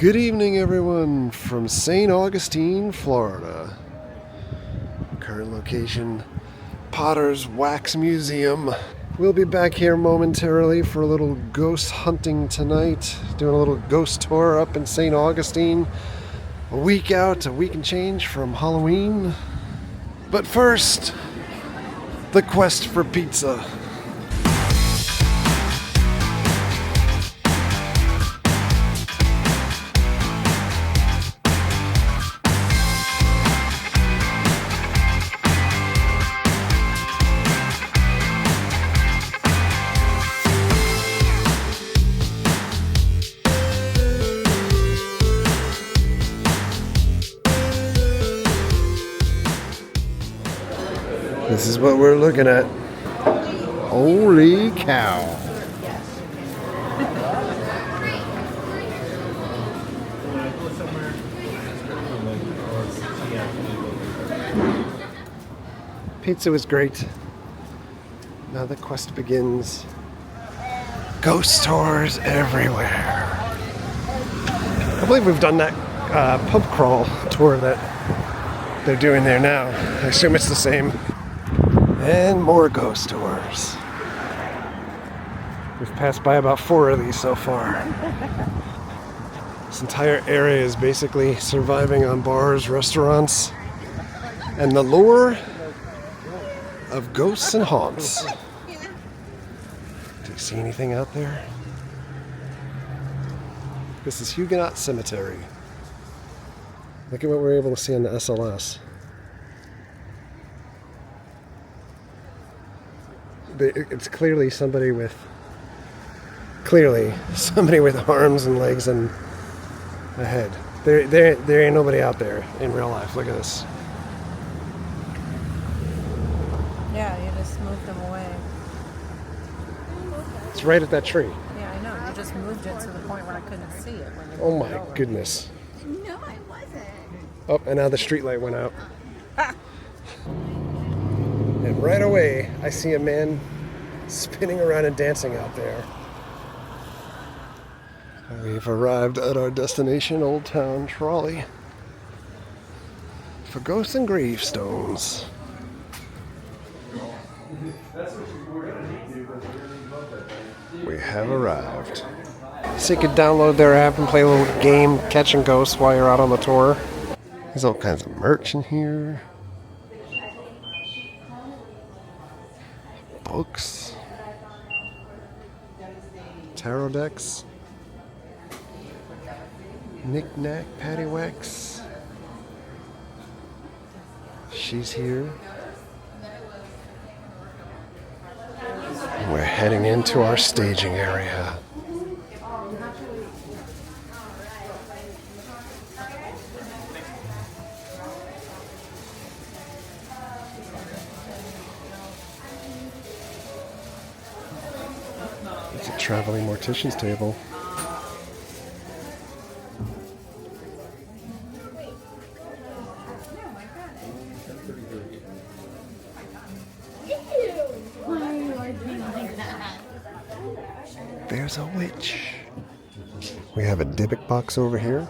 Good evening, everyone, from St. Augustine, Florida. Current location, Potter's Wax Museum. We'll be back here momentarily for a little ghost hunting tonight, doing a little ghost tour up in St. Augustine. A week and change from Halloween. But first, the quest for pizza. This is what we're looking at. Holy cow. Pizza was great. Now the quest begins. Ghost tours everywhere. I believe we've done that pub crawl tour that they're doing there now. I assume it's the same. And more ghost tours. We've passed by about 4 of these so far. This entire area is basically surviving on bars, restaurants, and the lure of ghosts and haunts. Do you see anything out there? This is Huguenot Cemetery. Look at what we're able to see on the SLS. It's clearly somebody with arms and legs and a head. There ain't nobody out there in real life. Look at this. Yeah, you just moved them away. It's right at that tree. Yeah, I know. You just moved it to the point where I couldn't see it. When you Oh my goodness. No, I wasn't. Oh, and now the street light went out. And right away, I see a man spinning around and dancing out there. We've arrived at our destination, Old Town Trolley, for Ghosts and Gravestones. We have arrived. So you could download their app and play a little game, catching ghosts while you're out on the tour. There's all kinds of merch in here. Books. Tarot decks. Knick-knack, paddywhacks. She's here. We're heading into our staging area. It's a traveling mortician's table. There's a witch. We have a Dybbuk box over here.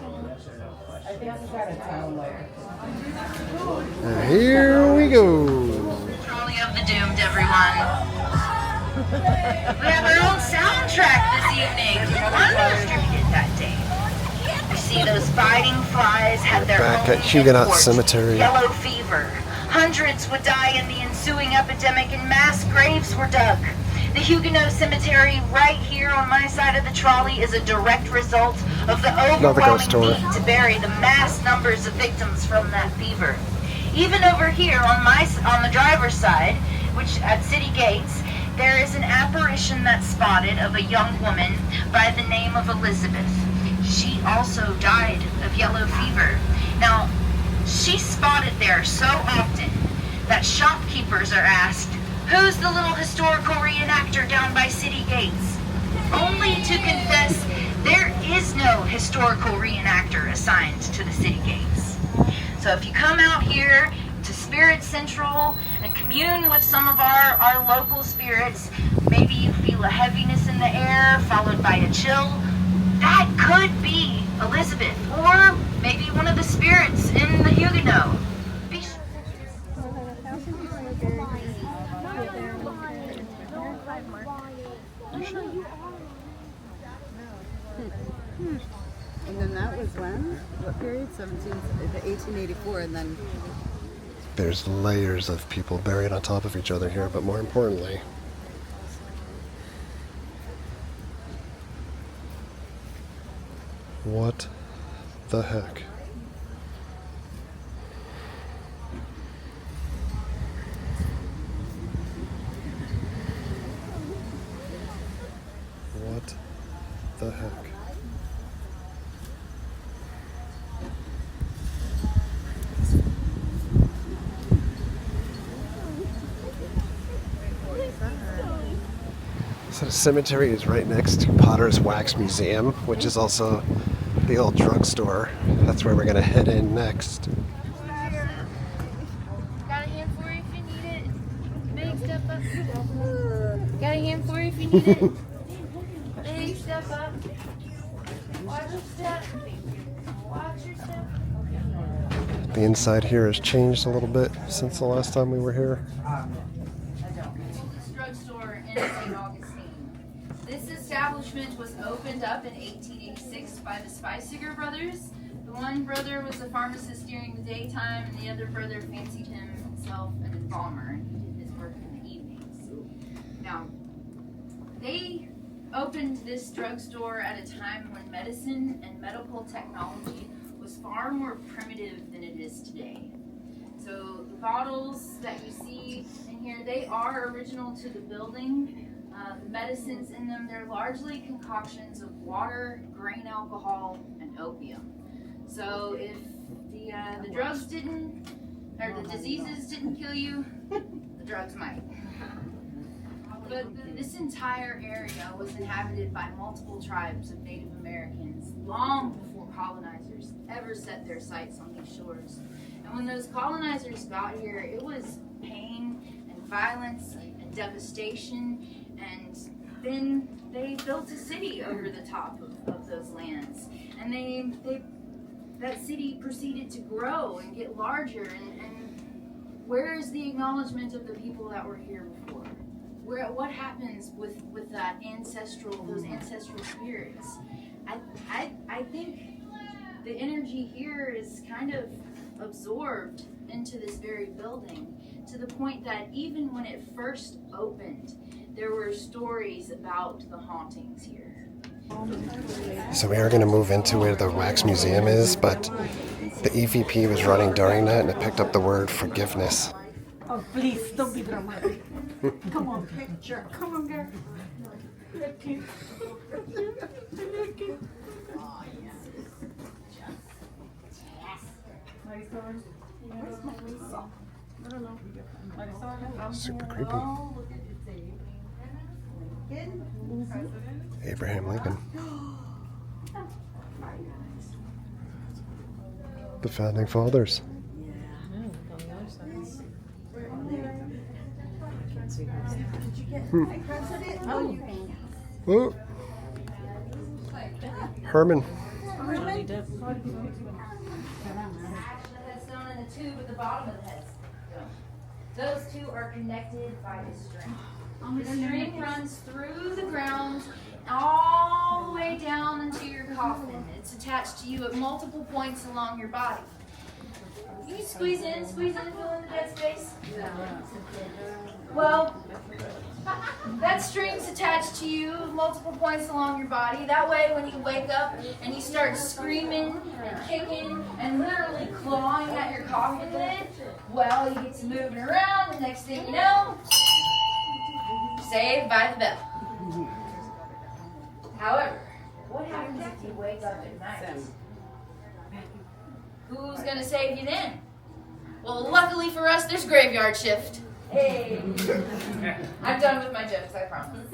And here we go. Trolley of the Doomed, everyone. We have our own soundtrack this evening. Undistributed that day. You see, those fighting flies had their Back own at Huguenot import, Cemetery. Yellow fever. Hundreds would die in the ensuing epidemic, and mass graves were dug. The Huguenot Cemetery right here on my side of the trolley is a direct result of the overwhelming need to bury the mass numbers of victims from that fever. Even over here on the driver's side, which at city gates, there is an apparition that's spotted of a young woman by the name of Elizabeth. She also died of yellow fever. Now, she's spotted there so often that shopkeepers are asked, "Who's the little historical reenactor down by city gates?" Only to confess there is no historical reenactor assigned to the city gates. So if you come out here to Spirit Central and commune with some of our local spirits, maybe you feel a heaviness in the air followed by a chill, that could be Elizabeth, or maybe one of the spirits in the Huguenot. And then that was when? What period? 1884, and then... There's layers of people buried on top of each other here, but more importantly, what the heck? What the heck? So the cemetery is right next to Potter's Wax Museum, which is also the old drugstore. That's where we're going to head in next. Got a hand for you if you need it. Big step up. Got a hand for you if you need it. Big step up. Watch your step. Watch your step. The inside here has changed a little bit since the last time we were here. Drugstore in St. Augustine. This establishment was opened up in 1886 by the Spicer brothers. The one brother was a pharmacist during the daytime, and the other brother fancied himself an embalmer, and he did his work in the evenings. Now, they opened this drugstore at a time when medicine and medical technology was far more primitive than it is today. So the bottles that you see in here, they are original to the building. The medicines in them, they're largely concoctions of water, grain alcohol, and opium. So if the drugs didn't, or the diseases didn't kill you, the drugs might. But this entire area was inhabited by multiple tribes of Native Americans long before colonizers ever set their sights on these shores. And when those colonizers got here, it was pain and violence and devastation, and then they built a city over the top of those lands. And that city proceeded to grow and get larger, and where is the acknowledgement of the people that were here before? What happens with those ancestral spirits? I think the energy here is kind of absorbed into this very building, to the point that even when it first opened, there were stories about the hauntings here. So we are going to move into where the Wax Museum is, but the EVP was running during that and it picked up the word forgiveness. Oh, please, don't be dramatic. Come on, picture. Come on, girl. Super creepy. Abraham Lincoln. The founding fathers. Oh. Herman. The headstone and the tube at the bottom of the headstone. Those two are connected by a string. The string runs through the ground all the way down into your coffin. It's attached to you at multiple points along your body. You can squeeze in, fill in the dead space. Well, that string's attached to you at multiple points along your body. That way, when you wake up and you start screaming and kicking and literally clawing at your coffin lid, well, you get to moving around. The next thing you know, saved by the bell. However, what happens if you wake up at night? Who's going to save you then? Well, luckily for us, there's graveyard shift. Hey! I'm done with my jokes, I promise.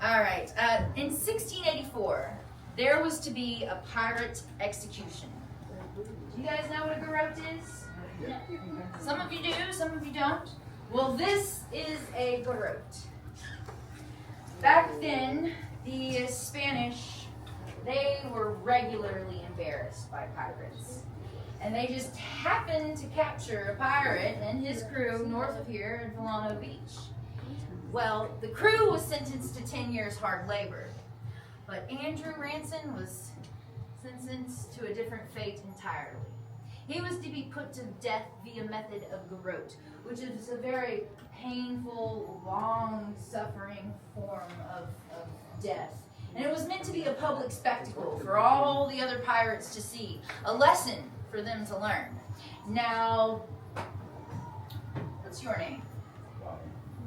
All right. In 1684, there was to be a pirate execution. Do you guys know what a garrote is? Some of you do, some of you don't. Well, this is a garrote. Back then, the Spanish they were regularly embarrassed by pirates. And they just happened to capture a pirate and his crew north of here at Villano Beach. Well, the crew was sentenced to 10 years hard labor, but Andrew Ranson was sentenced to a different fate entirely. He was to be put to death via method of garrote, which is a very painful, long-suffering form of death. And it was meant to be a public spectacle for all the other pirates to see, a lesson for them to learn. Now, what's your name?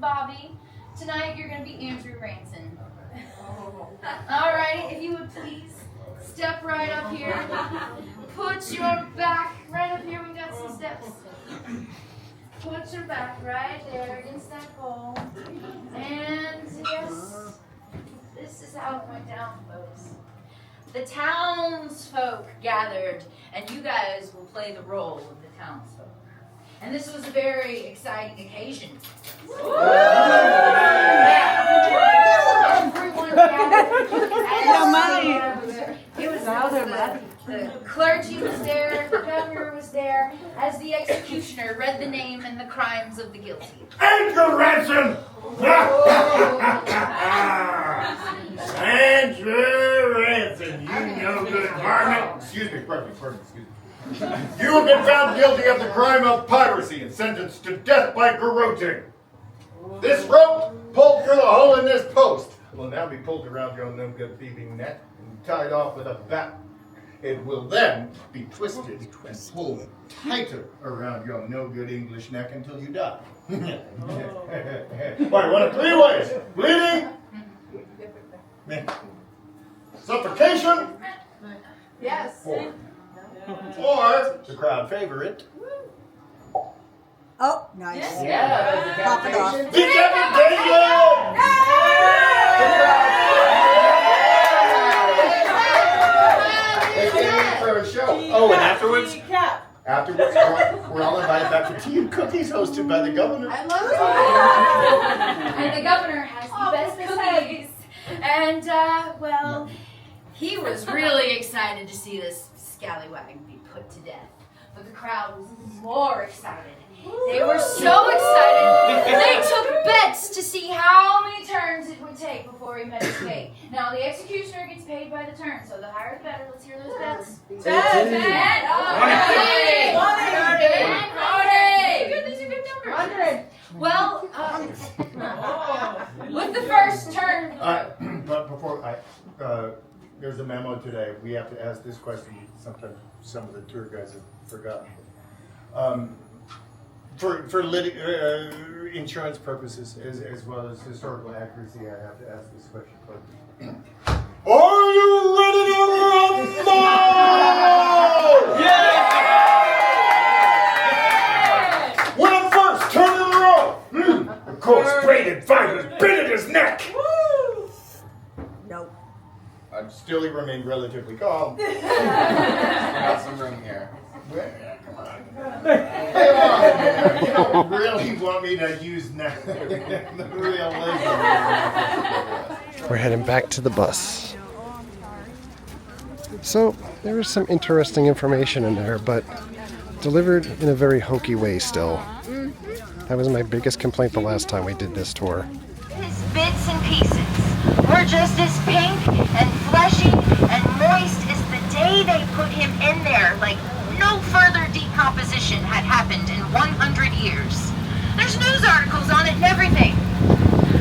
Bobby. Tonight you're going to be Andrew Ranson. Alright, if you would please step right up here. Put your back right up here. We got some steps. Put your back right there against that pole. And yes, this is how it went down, folks. The townsfolk gathered, and you guys will play the role of the townsfolk. And this was a very exciting occasion. Everyone gathered. It was the clergy was there, the governor was there, as the executioner read the name and the crimes of the guilty. Andrew Ranson! Andrew Ranson, you no good varmint. Excuse me, pardon me. You have been found guilty of the crime of piracy and sentenced to death by garroting. This rope pulled through the hole in this post will now be pulled around your no good thieving neck and tied off with a bat. It will then be twisted and pulled tighter around your no good English neck until you die. Why, one of three ways: bleeding, suffocation, Yes. or the crowd favorite, Oh, nice. Yes. Pop it off. decapitation! They came in for a show. Oh, and afterwards, we're all invited back for tea and cookies hosted by the governor. I love it. And the governor has the best cookies. And, well, he was really excited to see this scallywag be put to death. But the crowd was more excited. They were so excited, they took bets to see how many turns it would take before he met his fate. Now, the executioner gets paid by the turn, so the higher the better. Let's hear those bets. 10! Good, these are good numbers. 100. Well, with the first turn. But before there's a memo today. We have to ask this question. Sometimes some of the tour guys have forgotten. For insurance purposes, as well as historical accuracy, I have to ask this question. Are you ready to rumble? Yeah! Well, first, turn in the row. Of course, braided fibers bit at his neck. Nope. I still remain relatively calm. Got some room here. Come on. Hey, on. You don't really want me to use the real laser. We're heading back to the bus. So, there is some interesting information in there, but delivered in a very hokey way still. That was my biggest complaint the last time we did this tour. His bits and pieces were just as pink and fleshy and moist as the day they put him in there, like no further decomposition had happened in 100 years. There's news articles on it and everything.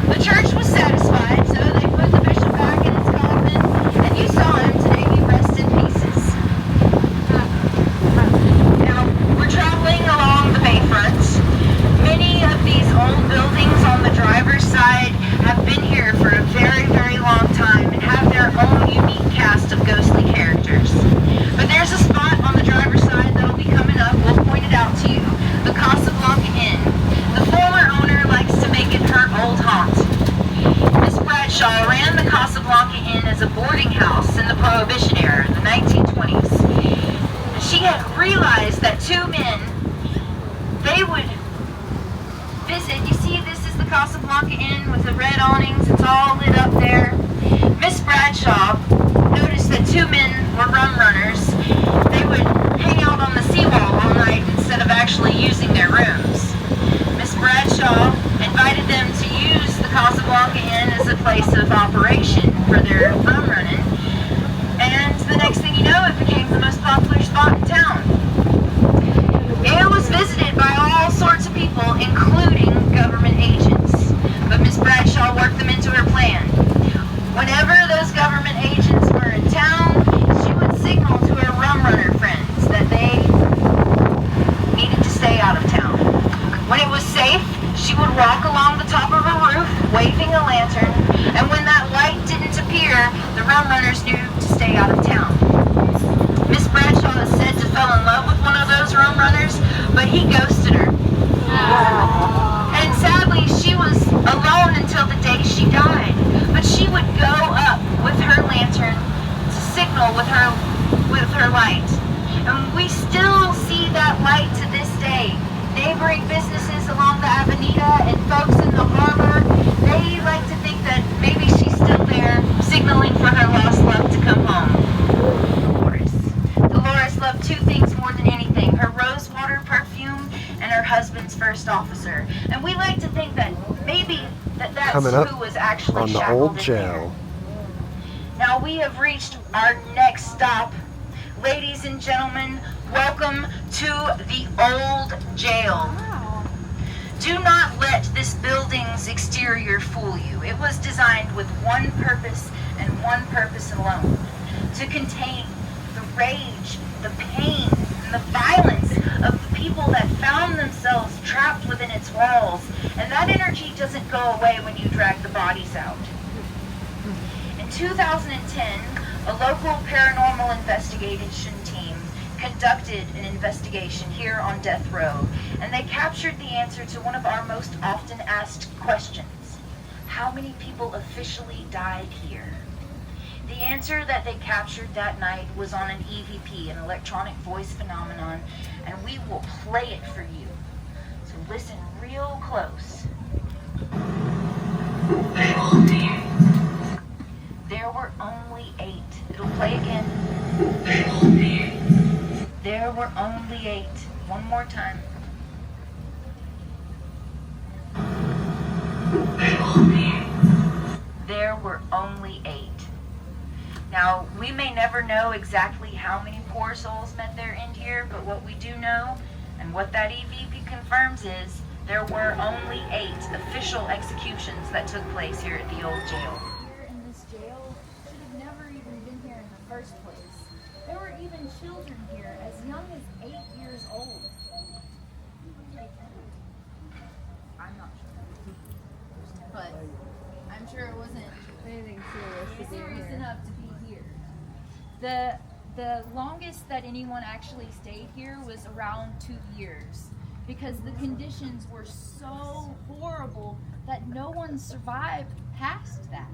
The church was satisfied, so they put the bishop back in his coffin, and you saw him today rest in pieces. Now, we're traveling along the bayfront. Many of these old buildings on the driver's side have been here for a very, very long time and have their own unique cast of ghostly characters. But there's a spot on the driver's side that'll be coming up. We'll point it out to you. The Casablanca Inn. The former owner likes to make it her old haunt. Miss Bradshaw ran the Casablanca Inn as a boarding house in the Prohibition era, the 1920s. She had realized that two men, they would visit. You see, this is the Casablanca Inn with the red awnings. It's all lit up there. Miss Bradshaw noticed that two men were rum runners. They would hang out on the seawall all night instead of actually using their rooms. Miss Bradshaw invited them to use the Casablanca Inn as a place of operation for their rum running. And the next thing you know, it became the most popular spot in town. It was visited by all sorts of people, including government agents. But Miss Bradshaw worked them into her plan. Whenever those government agents were in town, she would signal to her rum runner friends that they needed to stay out of town. When it was safe, she would walk along the top of her roof, waving a lantern, and when that light didn't appear, the rum runners knew to stay out of town. Miss Bradshaw is said to fell in love with one of those rum runners, but he ghosted her. And sadly, she was alone until the day she died. But she would go up with her lantern to signal with her light. And we still see that light to this day. Neighboring businesses along the Avenida and folks in the harbor, they like to think that maybe she's still there, signaling for her lost love to come home. Dolores loved two things more than anything: her rosewater perfume and her husband's first officer. And we like to think that maybe that's Coming up who was actually on the shackled old in jail. there. Now we have reached our next stop. Ladies and gentlemen, welcome to the old jail. Do not let this building's exterior fool you. It was designed with one purpose and one purpose alone: to contain the rage, the pain, and the violence of the people that found themselves trapped within its walls. And that energy doesn't go away when you drag the bodies out. In 2010, a local paranormal investigation team conducted an investigation here on death row, and they captured the answer to one of our most often asked questions: how many people officially died here? The answer that they captured that night was on an EVP, an electronic voice phenomenon, and we will play it for you. So listen real close. There were only 8. It'll play again. There were only 8. One more time. There were only 8. Now, we may never know exactly how many poor souls met their end here, but what we do know, and what that EVP confirms, is there were only 8 official executions that took place here at the old jail. Here in this jail should have never even been here in the first place. There were even children here as young as 8 years old. I'm not sure. But I'm sure it wasn't Anything serious enough to be here. The longest that anyone actually stayed here was around 2 years, because the conditions were so horrible that no one survived past that.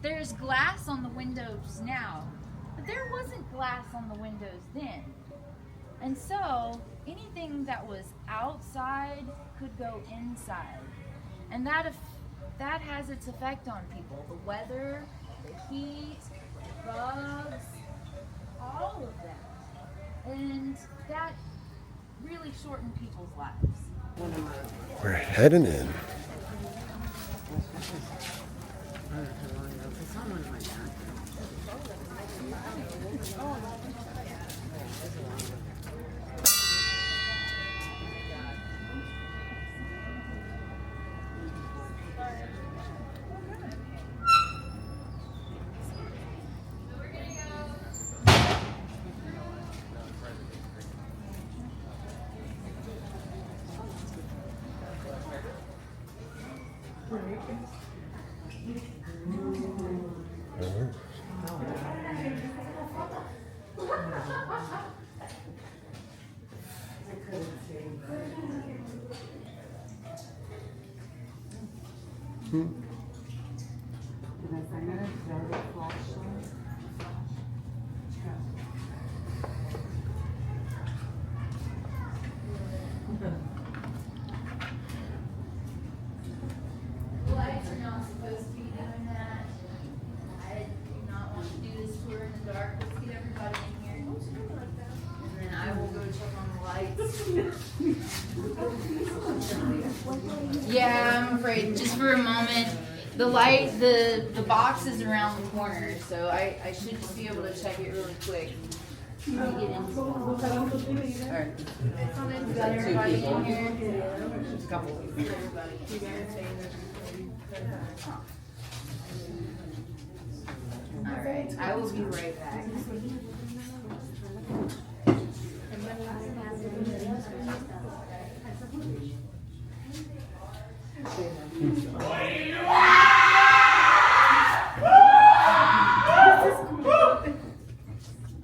There's glass on the windows now, but there wasn't glass on the windows then. And so anything that was outside could go inside. And that has its effect on people. The weather, the heat, bugs, all of that. And that really shortened people's lives. We're heading in. Lights are not supposed to be doing that. I do not want to do Yeah, I'm afraid. Just for a moment. The light, the box is around the corner, so I should just be able to check it really quick. Let me get into it. Alright. Got everybody in here? Just a couple. Alright, I will be right back.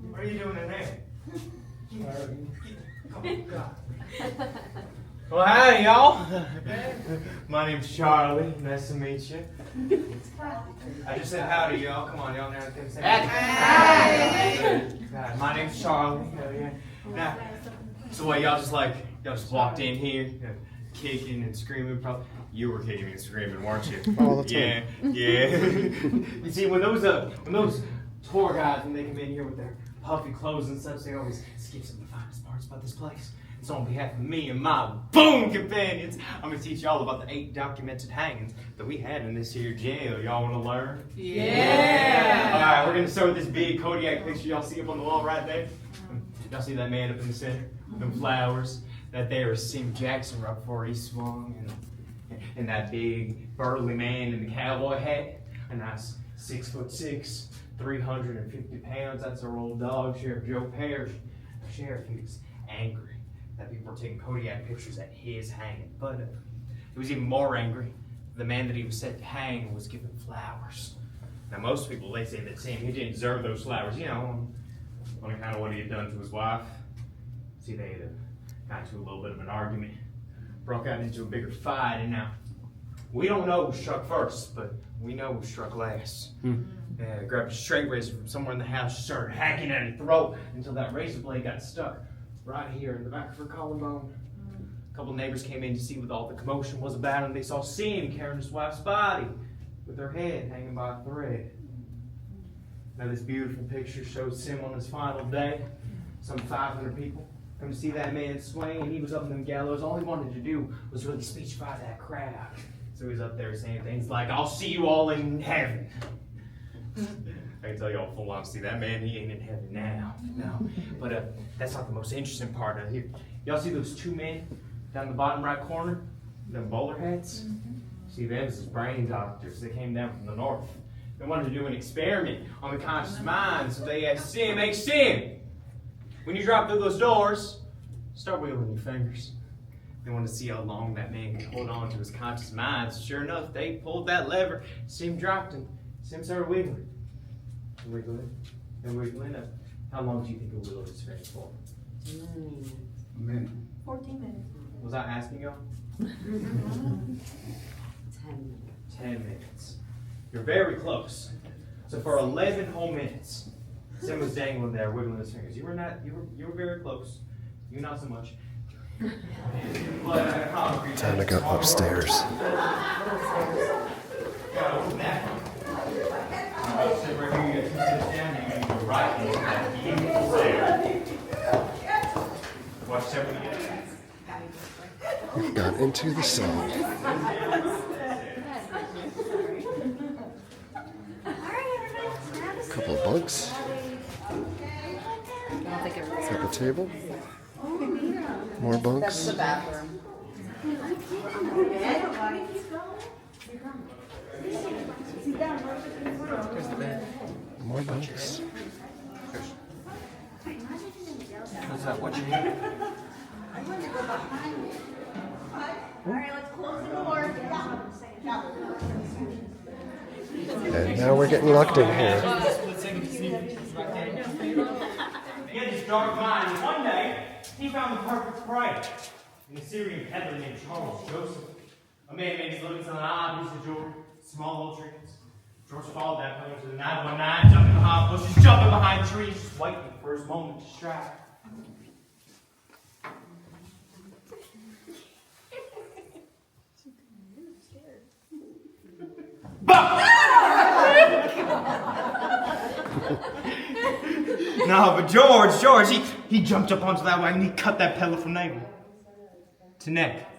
What are you doing in there? Well, howdy, y'all. My name's Charlie. Nice to meet you. I just said howdy, y'all. Come on, y'all. Now say hi. My name's Charlie. Hell yeah. Now, so what? Y'all just walked in here, kicking and screaming. Probably you were kicking and screaming, weren't you? All the time. Yeah. You see, when those tour guys, when they come in here with their puffy clothes and such, they always skip some of the finest parts about this place. So on behalf of me and my boon companions, I'm gonna teach y'all about the 8 documented hangings that we had in this here jail. Y'all wanna learn? Yeah! Alright, we're gonna start with this big Kodiak picture y'all see up on the wall right there. Y'all see that man up in the center? Them flowers? That there is Sim Jackson right before he swung, and that big burly man in the cowboy hat. A nice 6'6", 350 pounds. That's our old dog, Sheriff Joe Parrish. Sheriff, he was angry that people were taking Kodiak pictures at his hanging. But he was even more angry. The man that he was set to hang was given flowers. Now most people, they say that Sam, he didn't deserve those flowers, you know, on account of what he had done to his wife. See, they had got into a little bit of an argument, broke out into a bigger fight, and now we don't know who struck first, but we know who struck last. Grabbed a straight razor from somewhere in the house, started hacking at her throat until that razor blade got stuck right here in the back of her collarbone. A couple neighbors came in to see what all the commotion was about, and they saw Sim carrying his wife's body with her head hanging by a thread. Now this beautiful picture shows Sim on his final day. Some 500 people come to see that man swing, and he was up in them gallows. All he wanted to do was really speechify that crowd. So he's up there saying things like, "I'll see you all in heaven." I can tell you all full honesty, that man, he ain't in heaven now. No. But that's not the most interesting part of here. Y'all see those 2 men down the bottom right corner? Them bowler hats? See, them is brain doctors. They came down from the north. They wanted to do an experiment on the conscious mind, so they asked Sim, "Hey Sim, when you drop through those doors, start wiggling your fingers." They wanted to see how long that man could hold on to his conscious mind. So sure enough, they pulled that lever, Sim dropped him. Sim started wiggling. Wiggling and wiggling. How long do you think he'll wiggle his fingers for? A minute. 14 minutes. Was I asking y'all? 10 minutes. 10 minutes. You're very close. So for 11 whole minutes, Sim was dangling there, wiggling his fingers. You were very close. You not so much. Time to go upstairs. Sit right here, you sit down, you go right into that beautiful chair. Watch everything. Got into the cell. Couple of bunks. Couple table. More That's bunks. the bathroom. More bunks. What's that? What you need? Alright, let's close the door. And now we're getting locked in here. He had this dark mind, and one day, he found the perfect prey. An Assyrian peddler named Charles Joseph. A man made his living selling odd pieces of jewelry, small little trinkets. George followed that fellow to the 919, jumping behind bushes, jumping behind trees, just waiting for his moment to strike. No, but George, he jumped up onto that wagon, he cut that pillar from navel to neck.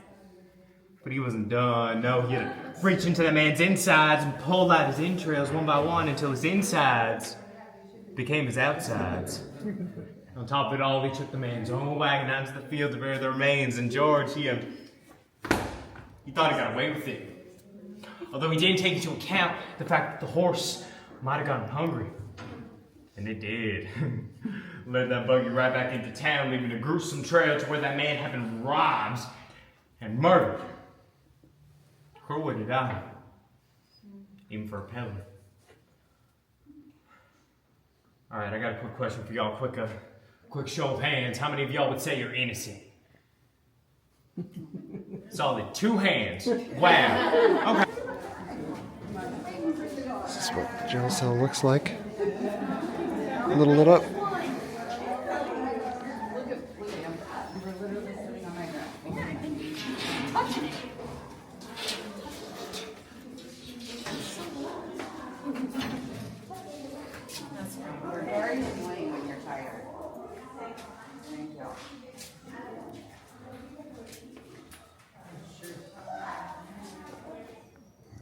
But he wasn't done. No, he had to reach into that man's insides and pull out his entrails one by one until his insides became his outsides. On top of it all, he took the man's own wagon out into the field to bury the remains, and George, he thought he got away with it. Although he didn't take into account the fact that the horse might have gotten hungry. And it did. Led that buggy right back into town, leaving a gruesome trail to where that man had been robbed and murdered. Cruel to die. Even for a peddler. Alright, I got a quick question for y'all. Quick show of hands. How many of y'all would say you're innocent? Solid 2 hands. Wow. Okay. This is what the jail cell looks like. A little lit up. You're very annoying when you're tired. Thank you.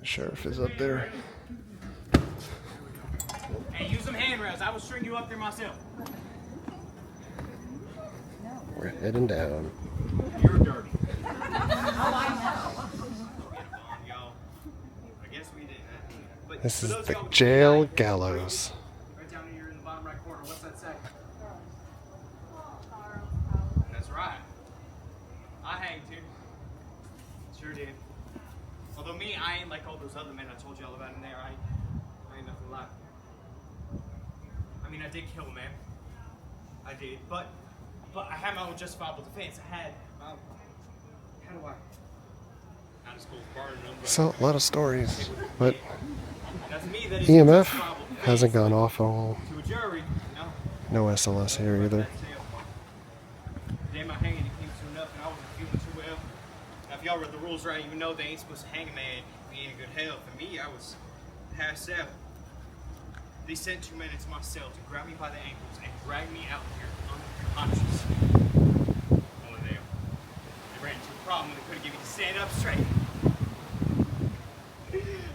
The sheriff is up there. Hey, use some handrails. I will string you up there myself. We're heading down. You're dirty. This is the jail gallows. Right down here in the bottom right corner. What's that say? That's right. I hanged too. Sure did. Although me, I ain't like all those other men I told you all about in there. I ain't nothing like. I mean, I did kill a man. I did, but I had my own justifiable defense. I had, how do I? Out of school, burning them. So, a lot of stories, but That's me that is EMF justifiable hasn't gone off at all. to a jury. No. No SLS here either. The day my hanging, it came soon enough, and I wasn't feeling too well. Now, if y'all read the rules right, you know they ain't supposed to hang a man if he ain't in good health. For me, I was passed out. They sent 2 men into my cell to grab me by the ankles and drag me out here unconscious. Only they ran into a problem and they couldn't get me to stand up straight.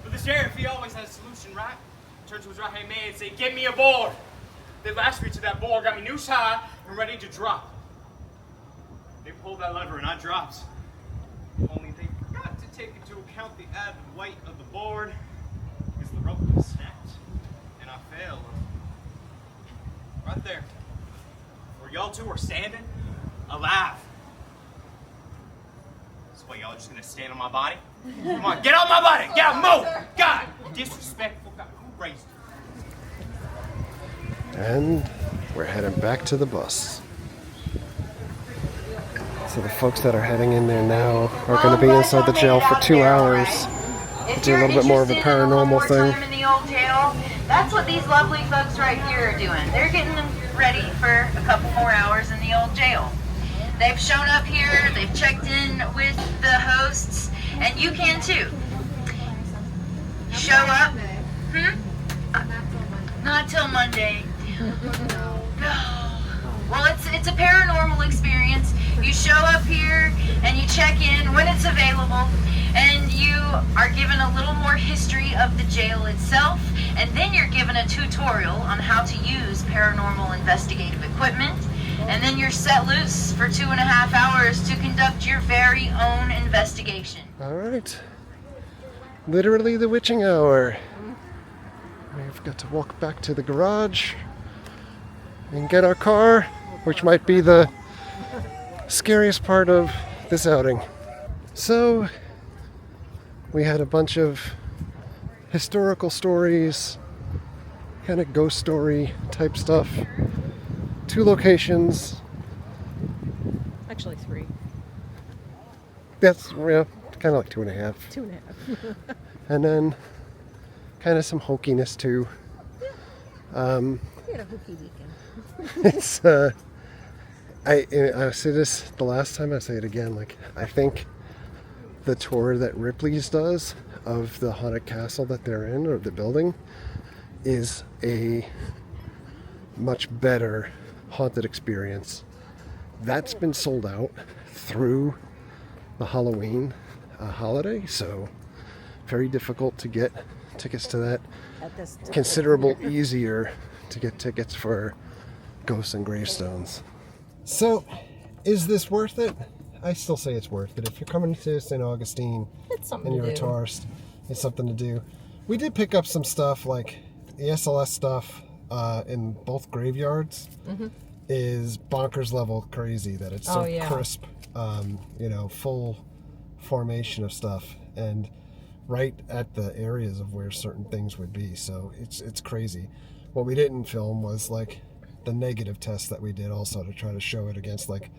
But the sheriff, he always had a solution, right? Turned to his right hand man and said, "Get me aboard." They lashed me to that board, got me noose high and ready to drop. They pulled that lever and I dropped. Only they forgot to take into account the added weight of the board because the rope was snapped and I fell. Right there. Where y'all two are standing, alive. So what, y'all just gonna stand on my body? Come on, get on my body! Get out, move! God! Disrespectful God, who raised you? And we're heading back to the bus. So the folks that are heading in there now are going to be inside the jail for 2 hours. Do a little bit more of a paranormal thing. In the old jail, that's what these lovely folks right here are doing. They're getting ready for a couple more hours in the old jail. They've shown up here, they've checked in with the hosts, and you can too. Show up. Not till Monday. Well, it's a paranormal experience. You show up here and you check in when it's available, and you are given a little more history of the jail itself, and then you're given a tutorial on how to use paranormal investigative equipment, and then you're set loose for 2.5 hours to conduct your very own investigation. Alright. Literally the witching hour. We've got to walk back to the garage and get our car, which might be the scariest part of this outing. So, we had a bunch of historical stories, kind of ghost story type stuff. 2 locations. Actually 3. That's, yeah, kind of like 2.5. 2.5. And then kind of some hokiness too. We had a hooky weekend. It's I say this the last time, I say it again, like I think the tour that Ripley's does of the haunted castle that they're in, or the building, is a much better haunted experience. That's been sold out through the Halloween holiday, so very difficult to get tickets to that. Considerable easier to get tickets for Ghosts and Gravestones. So, is this worth it? I still say it's worth it. If you're coming to St. Augustine and you're a tourist, it's something to do. We did pick up some stuff, like the SLS stuff in both graveyards is bonkers level crazy, that it's so crisp, full formation of stuff, and right at the areas of where certain things would be. So it's crazy. What we didn't film was like the negative test that we did, also to try to show it against like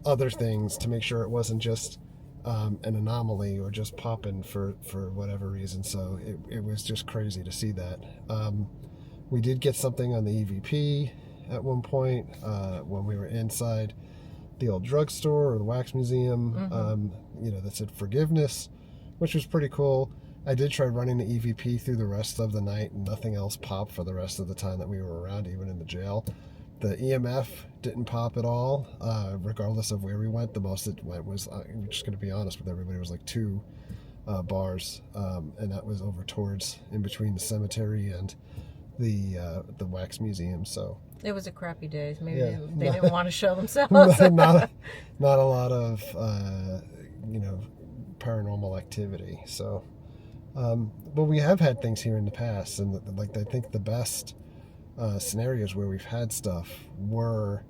other things, to make sure it wasn't just an anomaly or just popping for whatever reason. So it was just crazy to see that. We did get something on the EVP at one point when we were inside the old drugstore or the wax museum, that said forgiveness, which was pretty cool. I did try running the EVP through the rest of the night, and nothing else popped for the rest of the time that we were around, even in the jail. The EMF didn't pop at all, regardless of where we went. The most it went was, I'm just going to be honest with everybody, it was like 2 bars, and that was over towards in between the cemetery and the wax museum. So it was a crappy day. Maybe they didn't want to show themselves. not a lot of paranormal activity. So, but we have had things here in the past, and I think the best scenarios where we've had stuff were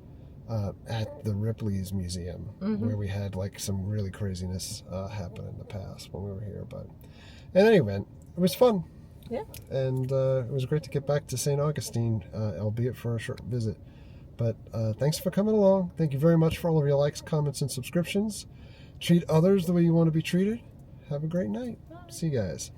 at the Ripley's Museum, where we had like some really craziness happen in the past when we were here. But in any event, it was fun. Yeah. And it was great to get back to St. Augustine, albeit for a short visit. But thanks for coming along. Thank you very much for all of your likes, comments, and subscriptions. Treat others the way you want to be treated. Have a great night. See you guys.